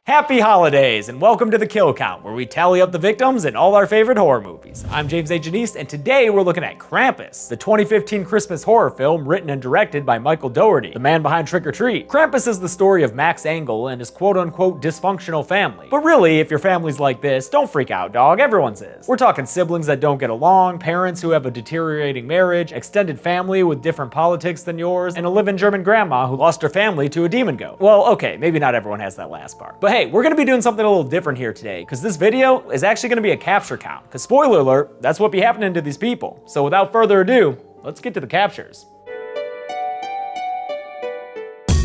Happy holidays, and welcome to the Kill Count, where we tally up the victims in all our favorite horror movies. I'm James A. Janisse, and today we're looking at Krampus, the 2015 Christmas horror film written and directed by Michael Dougherty, the man behind Trick or Treat. Krampus is the story of Max Engel and his quote-unquote dysfunctional family. But really, if your family's like this, don't freak out, dog, everyone's is. We're talking siblings that don't get along, parents who have a deteriorating marriage, extended family with different politics than yours, and a living German grandma who lost her family to a demon goat. Well, okay, maybe not everyone has that last part. But hey, we're gonna be doing something a little different here today, because this video is actually gonna be a capture count. Because spoiler alert, that's what be happening to these people. So without further ado, let's get to the captures.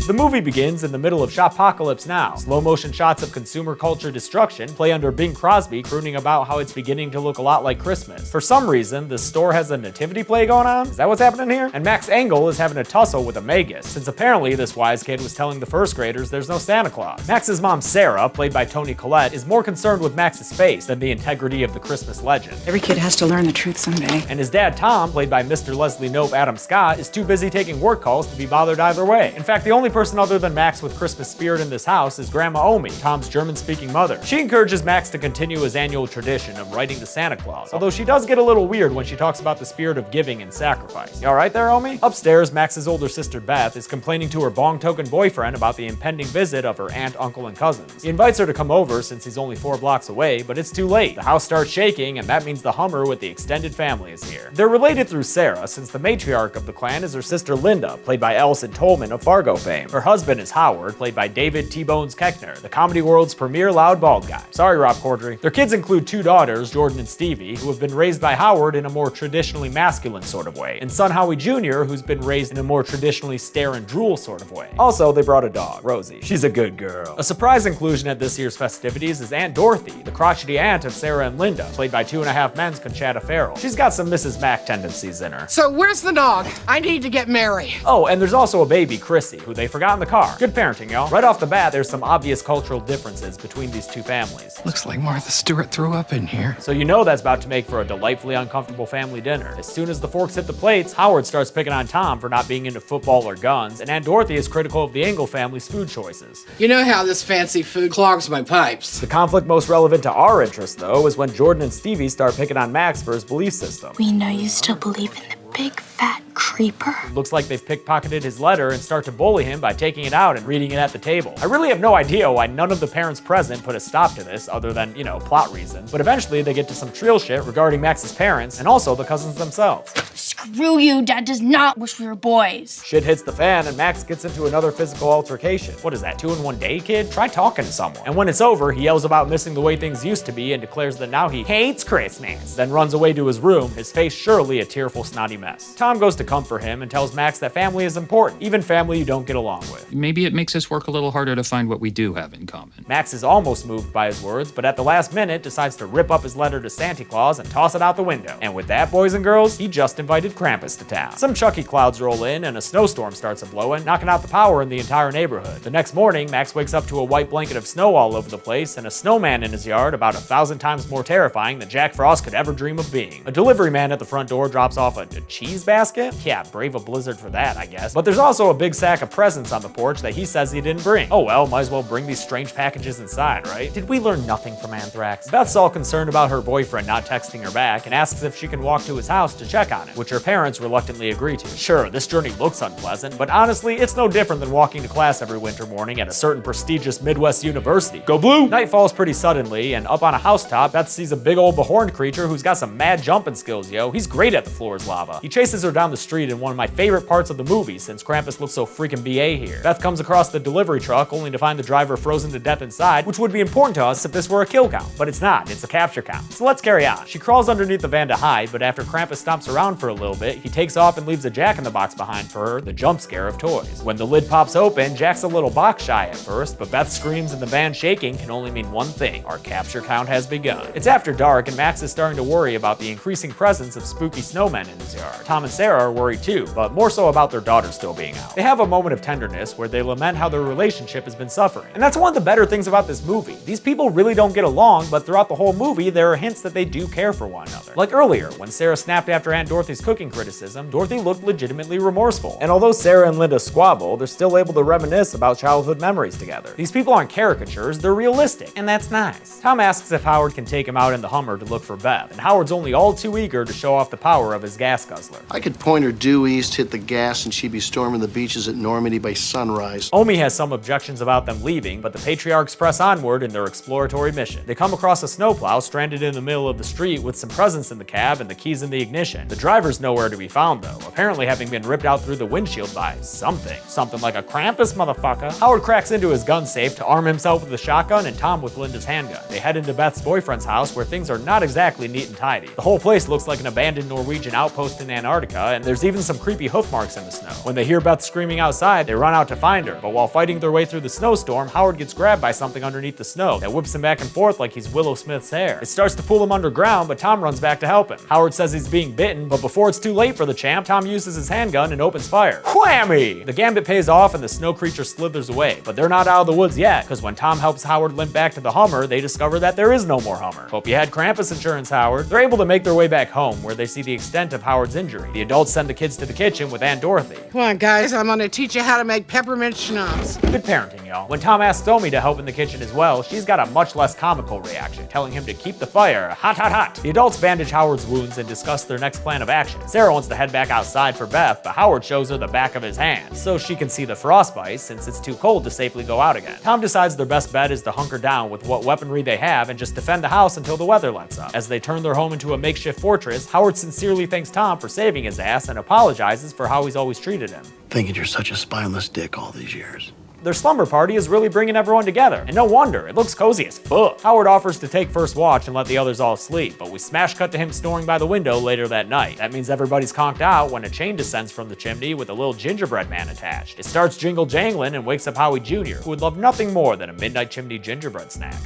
The movie begins in the middle of Shopocalypse Now. Slow motion shots of consumer culture destruction play under Bing Crosby crooning about how it's beginning to look a lot like Christmas. For some reason, the store has a nativity play going on? Is that what's happening here? And Max Engel is having a tussle with a magus, since apparently this wise kid was telling the first graders there's no Santa Claus. Max's mom, Sarah, played by Toni Collette, is more concerned with Max's face than the integrity of the Christmas legend. Every kid has to learn the truth someday. And his dad, Tom, played by Mr. Leslie Knope Adam Scott, is too busy taking work calls to be bothered either way. In fact, the only person other than Max with Christmas spirit in this house is Grandma Omi, Tom's German-speaking mother. She encourages Max to continue his annual tradition of writing to Santa Claus, although she does get a little weird when she talks about the spirit of giving and sacrifice. You alright there, Omi? Upstairs, Max's older sister Beth is complaining to her bong-token boyfriend about the impending visit of her aunt, uncle, and cousins. He invites her to come over since he's only 4 blocks away, but it's too late. The house starts shaking, and that means the Hummer with the extended family is here. They're related through Sarah, since the matriarch of the clan is her sister Linda, played by Alison Tolman of Fargo fame. Her husband is Howard, played by David T-Bones Koechner, the comedy world's premier loud bald guy. Sorry, Rob Corddry. Their kids include 2 daughters, Jordan and Stevie, who have been raised by Howard in a more traditionally masculine sort of way, and son Howie Jr., who's been raised in a more traditionally stare and drool sort of way. Also, they brought a dog, Rosie. She's a good girl. A surprise inclusion at this year's festivities is Aunt Dorothy, the crotchety aunt of Sarah and Linda, played by 2.5 Men's Conchata Farrell. She's got some Mrs. Mac tendencies in her. So where's the dog? I need to get Mary. Oh, and there's also a baby, Chrissy, who they forgot in the car. Good parenting, y'all. Right off the bat, there's some obvious cultural differences between these two families. Looks like Martha Stewart threw up in here. So you know that's about to make for a delightfully uncomfortable family dinner. As soon as the forks hit the plates, Howard starts picking on Tom for not being into football or guns, and Aunt Dorothy is critical of the Engel family's food choices. You know how this fancy food clogs my pipes. The conflict most relevant to our interest, though, is when Jordan and Stevie start picking on Max for his belief system. We know you still believe in the big fat creeper. It looks like they've pickpocketed his letter and start to bully him by taking it out and reading it at the table. I really have no idea why none of the parents present put a stop to this other than, you know, plot reason. But eventually they get to some trill shit regarding Max's parents and also the cousins themselves. Screw you, Dad does not wish we were boys. Shit hits the fan and Max gets into another physical altercation. What is that, 2 in 1 day, kid? Try talking to someone. And when it's over, he yells about missing the way things used to be and declares that now he hates Christmas, then runs away to his room, his face surely a tearful, snotty mess. Tom goes to comfort him and tells Max that family is important, even family you don't get along with. Maybe it makes us work a little harder to find what we do have in common. Max is almost moved by his words, but at the last minute decides to rip up his letter to Santa Claus and toss it out the window. And with that, boys and girls, he just invited Krampus to town. Some Chucky clouds roll in and a snowstorm starts a-blowing, knocking out the power in the entire neighborhood. The next morning, Max wakes up to a white blanket of snow all over the place and a snowman in his yard about 1,000 times more terrifying than Jack Frost could ever dream of being. A delivery man at the front door drops off a cheese basket? Yeah, brave a blizzard for that, I guess. But there's also a big sack of presents on the porch that he says he didn't bring. Oh well, might as well bring these strange packages inside, right? Did we learn nothing from Anthrax? Beth's all concerned about her boyfriend not texting her back and asks if she can walk to his house to check on him, which her parents reluctantly agree to. Sure, this journey looks unpleasant, but honestly, it's no different than walking to class every winter morning at a certain prestigious Midwest university. Go blue! Night falls pretty suddenly, and up on a housetop, Beth sees a big old behorned creature who's got some mad jumping skills, yo. He's great at the floor is lava. He chases her down the street in one of my favorite parts of the movie, since Krampus looks so freaking BA here. Beth comes across the delivery truck only to find the driver frozen to death inside, which would be important to us if this were a kill count, but it's not, it's a capture count. So let's carry on. She crawls underneath the van to hide, but after Krampus stomps around for a little bit, he takes off and leaves a jack-in-the-box behind for her, the jump scare of toys. When the lid pops open, Jack's a little box shy at first, but Beth's screams and the van shaking can only mean one thing: our capture count has begun. It's after dark, and Max is starting to worry about the increasing presence of spooky snowmen in his yard. Tom and Sarah are worried too, but more so about their daughter still being out. They have a moment of tenderness where they lament how their relationship has been suffering. And that's one of the better things about this movie. These people really don't get along, but throughout the whole movie, there are hints that they do care for one another. Like earlier, when Sarah snapped after Aunt Dorothy's cookie cooking criticism, Dorothy looked legitimately remorseful. And although Sarah and Linda squabble, they're still able to reminisce about childhood memories together. These people aren't caricatures, they're realistic, and that's nice. Tom asks if Howard can take him out in the Hummer to look for Beth, and Howard's only all too eager to show off the power of his gas guzzler. I could point her due east, hit the gas, and she'd be storming the beaches at Normandy by sunrise. Omi has some objections about them leaving, but the patriarchs press onward in their exploratory mission. They come across a snowplow stranded in the middle of the street with some presents in the cab and the keys in the ignition. The driver's nowhere to be found though, apparently having been ripped out through the windshield by something. Something like a Krampus, motherfucker. Howard cracks into his gun safe to arm himself with a shotgun and Tom with Linda's handgun. They head into Beth's boyfriend's house where things are not exactly neat and tidy. The whole place looks like an abandoned Norwegian outpost in Antarctica, and there's even some creepy hoof marks in the snow. When they hear Beth screaming outside, they run out to find her, but while fighting their way through the snowstorm, Howard gets grabbed by something underneath the snow that whips him back and forth like he's Willow Smith's hair. It starts to pull him underground, but Tom runs back to help him. Howard says he's being bitten, but before it's too late for the champ, Tom uses his handgun and opens fire. Whammy! The gambit pays off and the snow creature slithers away, but they're not out of the woods yet, because when Tom helps Howard limp back to the Hummer, they discover that there is no more Hummer. Hope you had Krampus insurance, Howard. They're able to make their way back home, where they see the extent of Howard's injury. The adults send the kids to the kitchen with Aunt Dorothy. Come on, guys, I'm gonna teach you how to make peppermint schnapps. Good parenting, y'all. When Tom asks Omi to help in the kitchen as well, she's got a much less comical reaction, telling him to keep the fire hot, hot, hot. The adults bandage Howard's wounds and discuss their next plan of action. Sarah wants to head back outside for Beth, but Howard shows her the back of his hand, so she can see the frostbite since it's too cold to safely go out again. Tom decides their best bet is to hunker down with what weaponry they have and just defend the house until the weather lets up. As they turn their home into a makeshift fortress, Howard sincerely thanks Tom for saving his ass and apologizes for how he's always treated him. Thinking you're such a spineless dick all these years. Their slumber party is really bringing everyone together, and no wonder, it looks cozy as fuck. Howard offers to take first watch and let the others all sleep, but we smash cut to him snoring by the window later that night. That means everybody's conked out when a chain descends from the chimney with a little gingerbread man attached. It starts jingle jangling and wakes up Howie Jr., who would love nothing more than a midnight chimney gingerbread snack.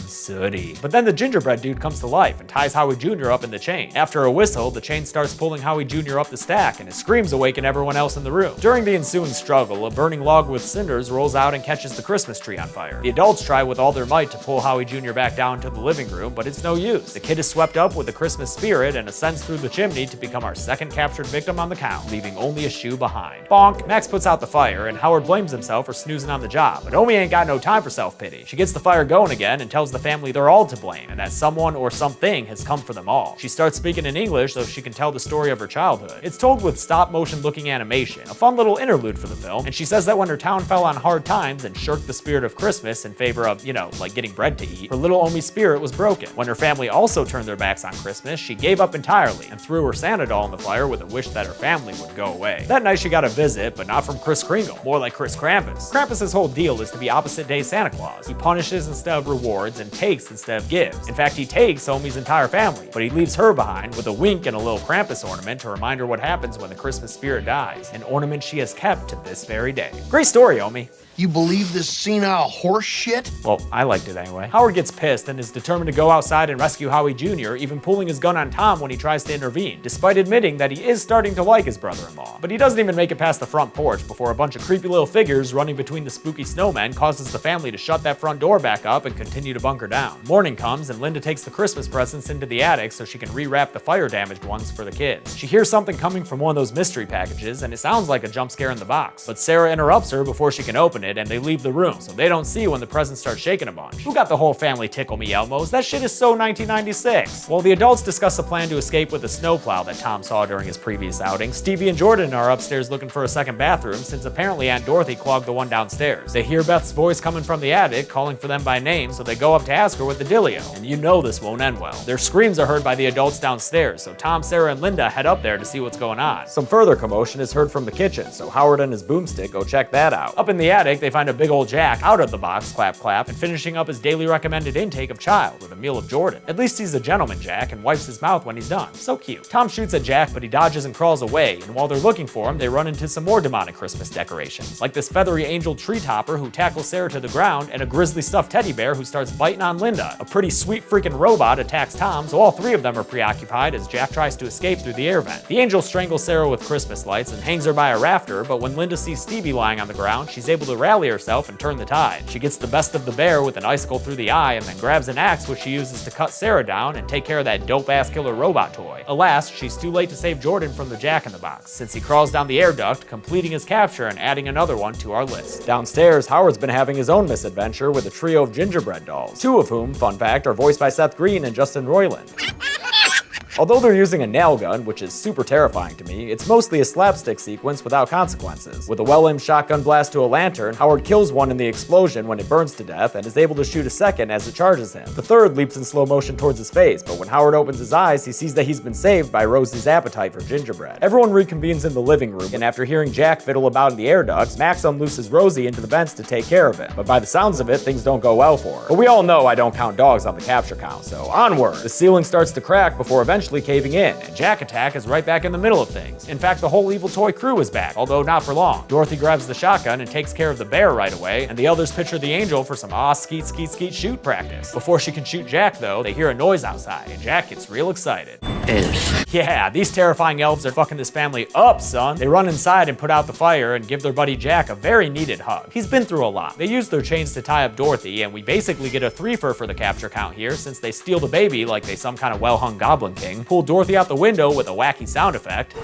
Sooty. But then the gingerbread dude comes to life and ties Howie Jr. up in the chain. After a whistle, the chain starts pulling Howie Jr. up the stack, and his screams awaken everyone else in the room. During the ensuing struggle, a burning log with cinders rolls out and catches the Christmas tree on fire. The adults try with all their might to pull Howie Jr. back down to the living room, but it's no use. The kid is swept up with the Christmas spirit and ascends through the chimney to become our second captured victim on the count, leaving only a shoe behind. Bonk! Max puts out the fire, and Howard blames himself for snoozing on the job, but Omi ain't got no time for self-pity. She gets the fire going again and tells the family they're all to blame, and that someone or something has come for them all. She starts speaking in English so she can tell the story of her childhood. It's told with stop-motion looking animation, a fun little interlude for the film, and she says that when her town fell on hard times and shirked the spirit of Christmas in favor of, like getting bread to eat, her little Omi's spirit was broken. When her family also turned their backs on Christmas, she gave up entirely and threw her Santa doll in the fire with a wish that her family would go away. That night she got a visit, but not from Kris Kringle, more like Kris Krampus. Krampus's whole deal is to be opposite day Santa Claus. He punishes instead of rewards and takes instead of gives. In fact, he takes Omi's entire family, but he leaves her behind with a wink and a little Krampus ornament to remind her what happens when the Christmas spirit dies, an ornament she has kept to this very day. Great story, Omi. You believe this senile horse shit? Well, I liked it anyway. Howard gets pissed and is determined to go outside and rescue Howie Jr., even pulling his gun on Tom when he tries to intervene, despite admitting that he is starting to like his brother-in-law. But he doesn't even make it past the front porch before a bunch of creepy little figures running between the spooky snowmen causes the family to shut that front door back up and continue to bunker down. Morning comes and Linda takes the Christmas presents into the attic so she can rewrap the fire-damaged ones for the kids. She hears something coming from one of those mystery packages and it sounds like a jump scare in the box, but Sarah interrupts her before she can open it and they leave the room, so they don't see when the presents start shaking a bunch. Who got the whole family Tickle Me Elmos? That shit is so 1996. While the adults discuss a plan to escape with the snowplow that Tom saw during his previous outing, Stevie and Jordan are upstairs looking for a second bathroom since apparently Aunt Dorothy clogged the one downstairs. They hear Beth's voice coming from the attic, calling for them by name, so they go up to ask her what the dealio. And you know this won't end well. Their screams are heard by the adults downstairs, so Tom, Sarah, and Linda head up there to see what's going on. Some further commotion is heard from the kitchen, so Howard and his boomstick go check that out. Up in the attic, they find a big old Jack out of the box, clap clap, and finishing up his daily recommended intake of child with a meal of Jordan. At least he's a gentleman, Jack, and wipes his mouth when he's done. So cute. Tom shoots at Jack, but he dodges and crawls away, and while they're looking for him, they run into some more demonic Christmas decorations, like this feathery angel tree topper who tackles Sarah to the ground, and a grizzly stuffed teddy bear who starts biting on Linda. A pretty sweet freaking robot attacks Tom, so all three of them are preoccupied as Jack tries to escape through the air vent. The angel strangles Sarah with Christmas lights and hangs her by a rafter, but when Linda sees Stevie lying on the ground, she's able to rally herself and turn the tide. She gets the best of the bear with an icicle through the eye and then grabs an axe which she uses to cut Sarah down and take care of that dope-ass killer robot toy. Alas, she's too late to save Jordan from the Jack-in-the-Box, since he crawls down the air duct, completing his capture and adding another one to our list. Downstairs, Howard's been having his own misadventure with a trio of gingerbread dolls, two of whom, fun fact, are voiced by Seth Green and Justin Roiland. Although they're using a nail gun, which is super terrifying to me, it's mostly a slapstick sequence without consequences. With a well-aimed shotgun blast to a lantern, Howard kills one in the explosion when it burns to death and is able to shoot a second as it charges him. The third leaps in slow motion towards his face, but when Howard opens his eyes, he sees that he's been saved by Rosie's appetite for gingerbread. Everyone reconvenes in the living room, and after hearing Jack fiddle about in the air ducts, Max unlooses Rosie into the vents to take care of him. But by the sounds of it, things don't go well for her. But we all know I don't count dogs on the capture count, so onward! The ceiling starts to crack before eventually caving in, and Jack Attack is right back in the middle of things. In fact, the whole evil toy crew is back, although not for long. Dorothy grabs the shotgun and takes care of the bear right away, and the others picture the angel for some skeet skeet skeet shoot practice. Before she can shoot Jack though, they hear a noise outside, and Jack gets real excited. Yeah, these terrifying elves are fucking this family up, son. They run inside and put out the fire and give their buddy Jack a very needed hug. He's been through a lot. They use their chains to tie up Dorothy, and we basically get a threefer for the capture count here, since they steal the baby like they some kind of well-hung Goblin King, pull Dorothy out the window with a wacky sound effect,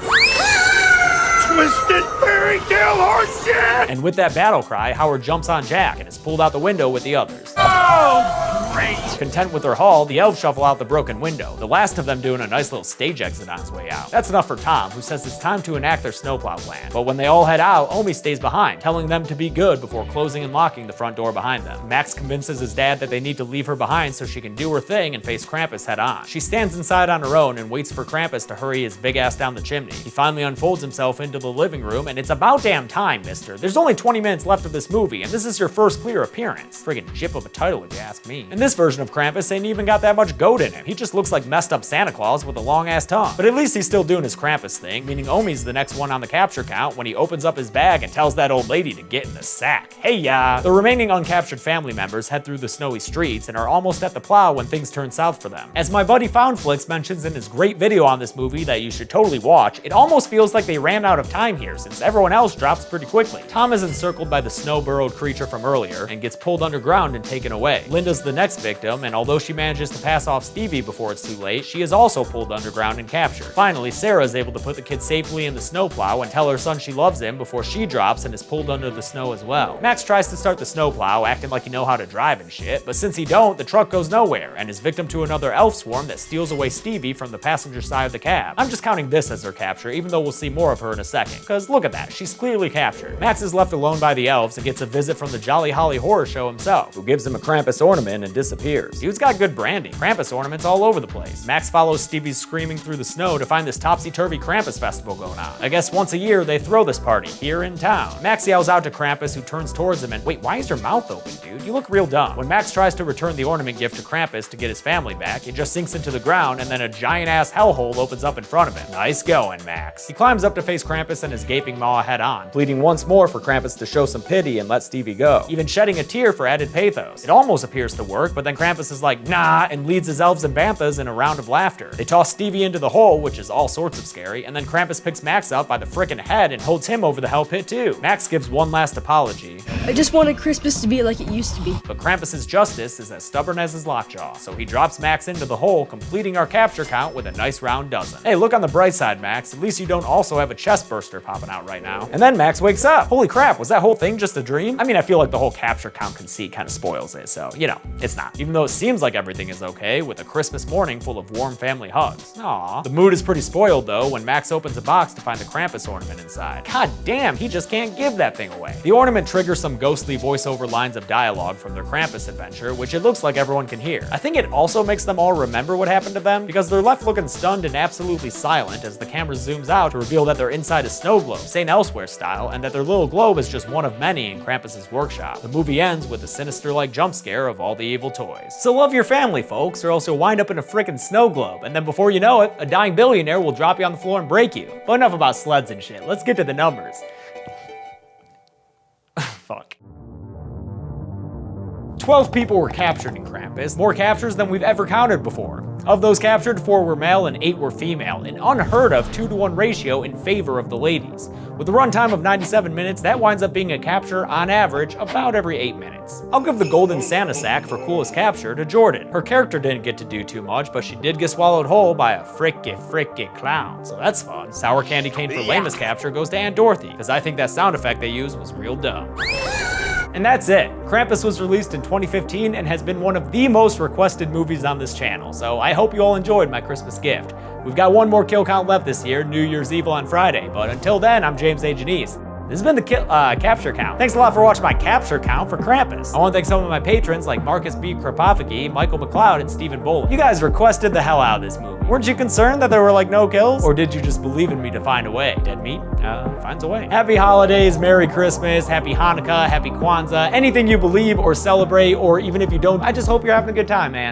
Twisted fairy tale horse shit! and with that battle cry, Howard jumps on Jack and is pulled out the window with the others. Oh, great! Content with their haul, the elves shuffle out the broken window, the last of them doing a nice little stage exit on his way out. That's enough for Tom, who says it's time to enact their snowplow plan. But when they all head out, Omi stays behind, telling them to be good before closing and locking the front door behind them. Max convinces his dad that they need to leave her behind so she can do her thing and face Krampus head on. She stands inside on her own and waits for Krampus to hurry his big ass down the chimney. He finally unfolds himself into the living room, and it's about damn time, mister. There's only 20 minutes left of this movie, and this is your first clear appearance. Friggin' jip of a title if you ask me. And this version of Krampus ain't even got that much goat in him. He just looks like messed up Santa Claus with a long ass tongue. But at least he's still doing his Krampus thing, meaning Omi's the next one on the capture count when he opens up his bag and tells that old lady to get in the sack. Hey ya! The remaining uncaptured family members head through the snowy streets and are almost at the plow when things turn south for them. As my buddy Foundflix mentions in his great video on this movie that you should totally watch, it almost feels like they ran out of time here since everyone else drops pretty quickly. Tom is encircled by the snow-burrowed creature from earlier and gets pulled underground and taken away. Linda's the next victim, and although she manages to pass off Stevie before it's too late, she is also pulled underground and captured. Finally, Sarah is able to put the kid safely in the snowplow and tell her son she loves him before she drops and is pulled under the snow as well. Max tries to start the snowplow, acting like he know how to drive and shit, but since he don't, the truck goes nowhere and is victim to another elf swarm that steals away Stevie from the passenger side of the cab. I'm just counting this as her capture, even though we'll see more of her in a second, because look at that, she's clearly captured. Max is left alone by the elves and gets a visit from the Jolly Holly Horror Show himself, who gives him a Krampus ornament and disappears. Dude's got good branding. Krampus ornaments all over the place. Max follows Stevie's screaming through the snow to find this topsy-turvy Krampus festival going on. I guess once a year they throw this party here in town. Max yells out to Krampus, who turns towards him and, wait, why is your mouth open, dude? You look real dumb. When Max tries to return the ornament gift to Krampus to get his family back, it just sinks into the ground and then a giant-ass hellhole opens up in front of him. Nice going, Max. He climbs up to face Krampus and his gaping maw head on, pleading once more for Krampus to show some pity and let Stevie go, even shedding a tear for added pathos. It almost appears to work, but then Krampus is like, nah, and leads his elves and banthas in a round of laughter. They toss Stevie into the hole, which is all sorts of scary, and then Krampus picks Max up by the frickin' head and holds him over the hell pit too. Max gives one last apology. I just wanted Christmas to be like it used to be. But Krampus's justice is as stubborn as his lockjaw, so he drops Max into the hole, completing our capture count with a nice round dozen. Hey, look on the bright side, Max. At least you don't also have a chest burster popping out right now. And then Max wakes up. Holy crap, was that whole thing just a dream? I mean, I feel like the whole capture count conceit kind of spoils it, so, you know, it's not. Even though it seems like everything is okay, with a Christmas morning full of warm family hugs. Aww. The mood is pretty spoiled, though, when Max opens a box to find the Krampus ornament inside. God damn, he just can't give that thing away. The ornament triggers some ghostly voiceover lines of dialogue from their Krampus adventure, which it looks like everyone can hear. I think it also makes them all remember what happened to them, because they're left looking stunned and absolutely silent as the camera zooms out to reveal that they're inside a snow globe, St. Elsewhere style, and that their little globe is just one of many in Krampus's workshop. The movie ends with a sinister-like jump scare of all the evil toys. So love your family, folks, or else you'll wind up in a frickin' snow globe, and then before you know it, a dying billionaire will drop you on the floor and break you. But enough about sleds and shit, let's get to the numbers. Fuck. 12 people were captured in Krampus, more captures than we've ever counted before. Of those captured, 4 were male and 8 were female, an unheard of 2-to-1 ratio in favor of the ladies. With a runtime of 97 minutes, that winds up being a capture on average about every 8 minutes. I'll give the Golden Santa Sack for coolest capture to Jordan. Her character didn't get to do too much, but she did get swallowed whole by a fricky clown, so that's fun. Sour Candy Cane for lamest capture goes to Aunt Dorothy, because I think that sound effect they used was real dumb. And that's it. Krampus was released in 2015 and has been one of the most requested movies on this channel, so I hope you all enjoyed my Christmas gift. We've got one more kill count left this year, New Year's Eve on Friday, but until then, I'm James A. Janice. This has been the capture count. Thanks a lot for watching my capture count for Krampus. I want to thank some of my patrons like Marcus B. Kropofsky, Michael McLeod, and Stephen Bolin. You guys requested the hell out of this movie. Weren't you concerned that there were like no kills? Or did you just believe in me to find a way? Dead meat finds a way. Happy holidays, Merry Christmas, Happy Hanukkah, Happy Kwanzaa, anything you believe or celebrate, or even if you don't, I just hope you're having a good time, man.